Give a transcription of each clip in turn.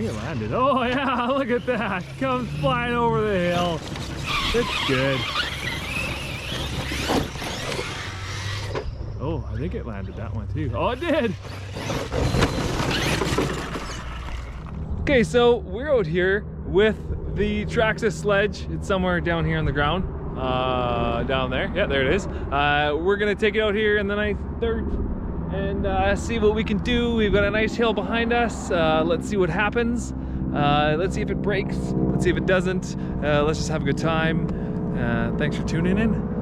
think it landed. Oh yeah, look at that. Comes flying over the hill. It's good. Oh, I think it landed that one too. Oh, it did. Okay, so we're out here with the Traxxas sledge. It's somewhere down here on the ground. Down there. Yeah, there it is. We're gonna take it out here in the nice dirt and see what we can do. We've got a nice hill behind us. Let's see what happens. Let's see if it breaks. Let's see if it doesn't. Let's just have a good time. Thanks for tuning in.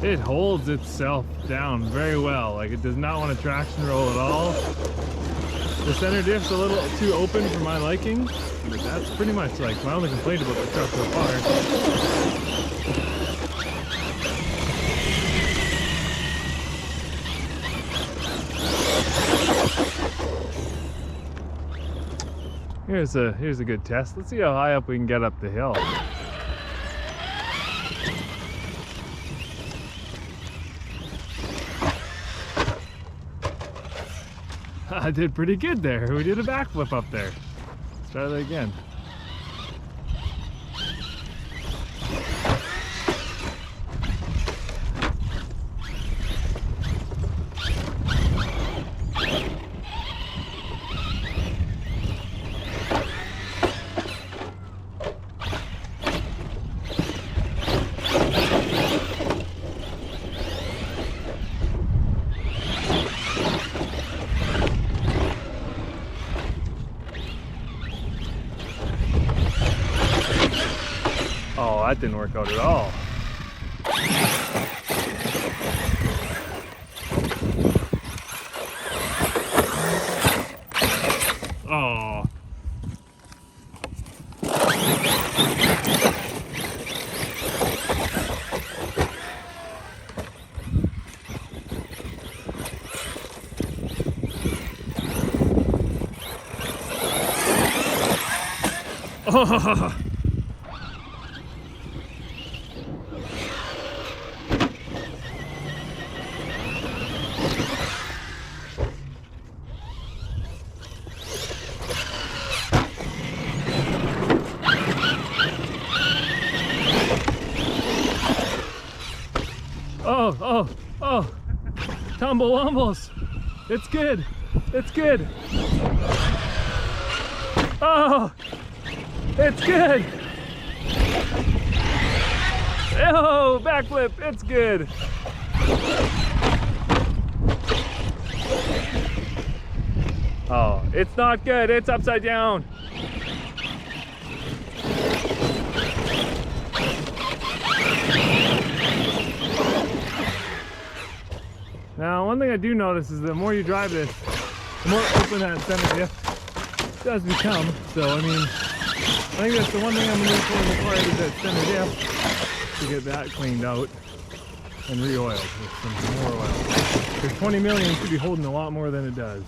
It holds itself down very well. Like, it does not want to traction roll at all. The center diff's a little too open for my liking, but that's pretty much like my only complaint about the truck so far. Here's a good test. Let's see how high up we can get up the hill. I did pretty good there. We did a backflip up there. Let's try that again. Oh, that didn't work out at all. Oh. Oh. Oh, tumble-wumbles. It's good. It's good. Oh, it's good. Oh, backflip. It's good. Oh, it's not good. It's upside down. Now, one thing I do notice is the more you drive this, the more open that center diff does become. So, I mean, I think that's the one thing I'm going to look for required is that center diff to get that cleaned out and re-oiled with some more oil. Because 20 million should be holding a lot more than it does.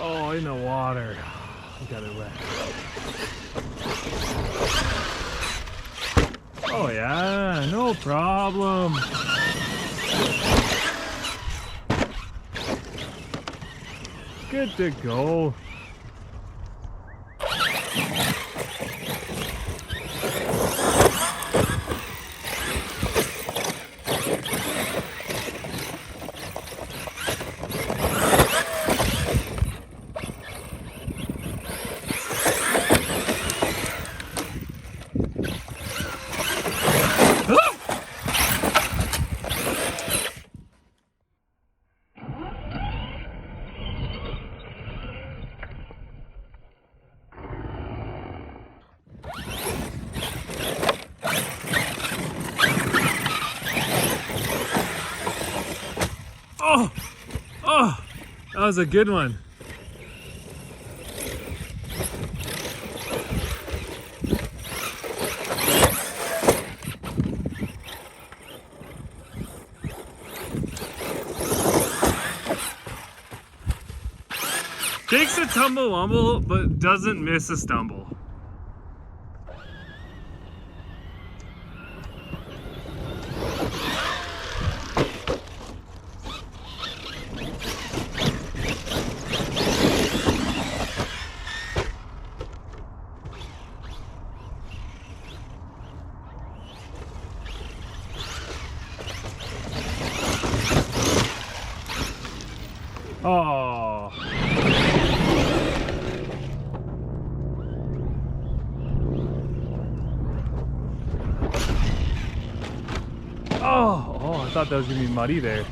Oh, in the water. I got it wet. Oh yeah, no problem. Good to go. Oh, that was a good one. Takes a tumble wumble, but doesn't miss a stumble. Oh. Oh, I thought that was gonna be muddy there.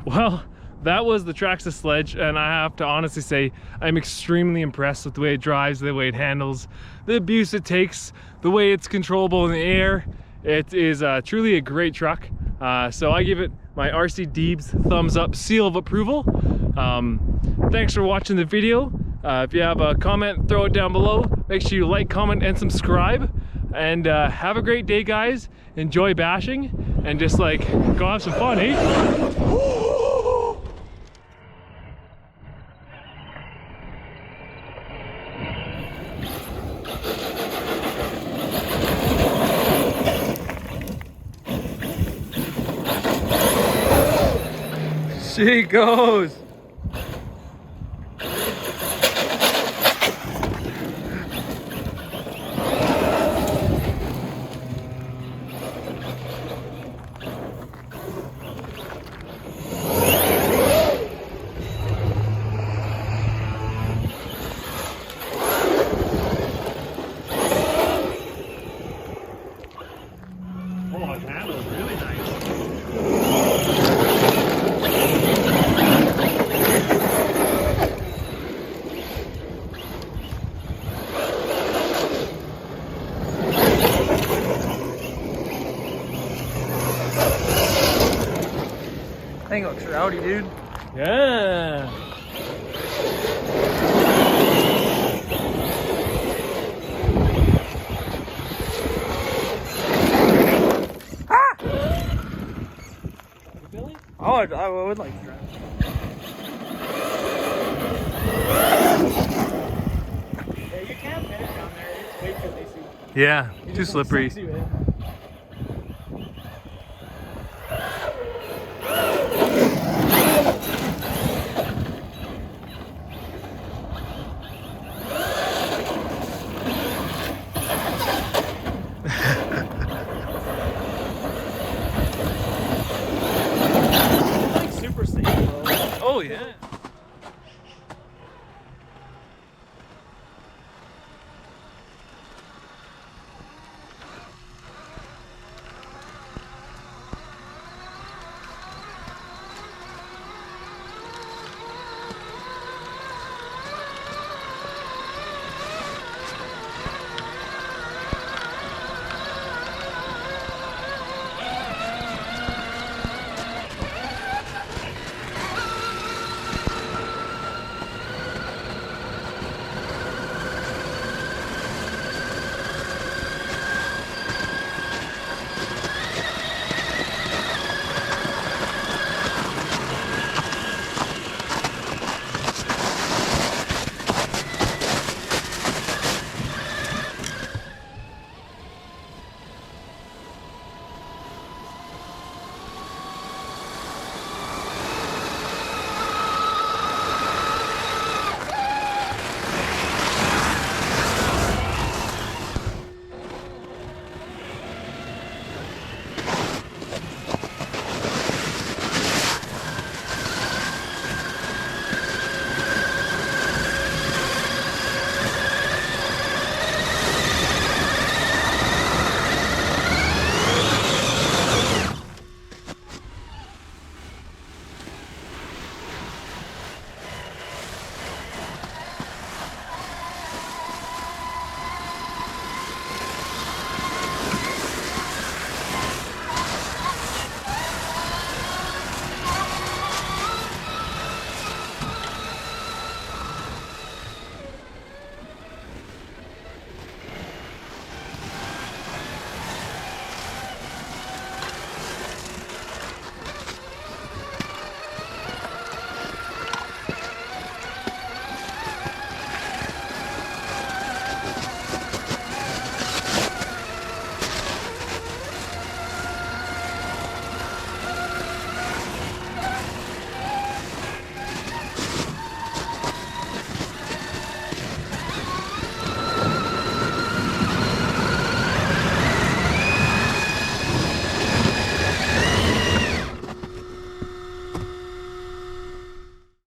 Well, that was the Traxxas sledge, and I have to honestly say I'm extremely impressed with the way it drives, the way it handles, the abuse it takes, the way it's controllable in the air. It is truly a great truck. So I give it my RcDeibs thumbs up seal of approval. Thanks for watching the video. If you have a comment, throw it down below. Make sure you like, comment, and subscribe. And have a great day, guys. Enjoy bashing, and just like go have some fun, eh? She goes. Oh, it handles really nice. I think it looks rowdy, dude. Yeah. Ah! Billy? Oh, I would like to drive. Yeah, you can't pin it down there. It's way too lacy. Yeah, too slippery. Super safe, though. Oh yeah.